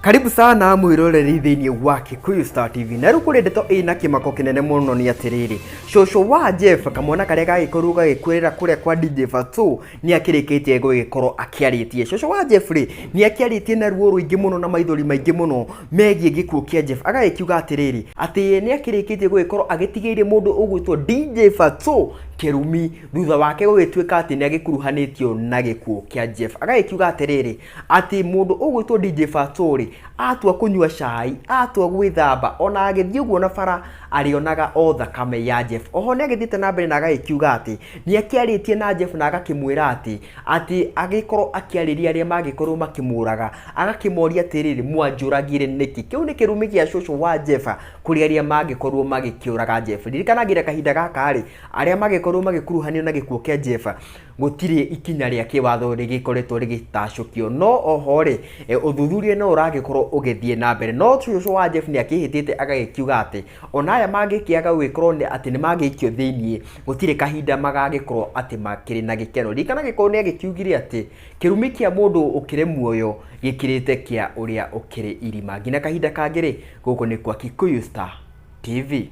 Karibu sana mwiroreri thiini wa Kikuyu Star TV. Na ruku ndeto ina kimako kinene muno ni atiriri. Shosho wa Jeff kamwana karia gagikorwo gagikwirira kuria kwa DJ Fatso ni akirikitie gugikorwo akiaritie. Shosho wa Jeff ni akiaritie na ruo ruingi muno na maithori maingi muno megie gikuo kia Jeff. Agagikiuga atiriri ati ni akirikitie gugikorwo agitigiire mundu ugwitwo DJ Fatso Kerumi thutha wake gugituika ati ni agikuruhanitio na gikuo kia Jeff. Agagikiuga atiriri ati mundu ugwitwo DJ Fatso atua kunyua cai, atua gwithamba, ona agithii uguo na bara arionaga o thakame ya Jeff. Oho ni agithite na mbere na agagikiuga ati ni akiaritie na Jeff na agakimwira ati agikorwo akiariria aria magikorwo makimuraga, agakimoria atiriri mwanjuragire niki. Kiu ni kirumi gia shosho wa Jeff kuri aria magikorwo magikiuraga Jeff. Ririkanagira kahinda gaka aria magikorwo magikuruhanio na gikuo kia Jeff gutire ikinya ria kiwatho rigikoretwo rigitacukio. No oho uthuthuria no uragikorwo ugithie na mbere. No shosho wa Jeff ni akihitite agagikiuga ati ona aya magikiaga gwikorwo ni ati ni magikio thiini gutire kahinda magagikorwo ati makiri na gikeno. Ririkana gikorwo ni agikiugire ati kirumi kia mundu ukire muoyo gikirite kia uria ukire irima. Ngina kahinda kangire guko ni kwa Kikuyu Star TV.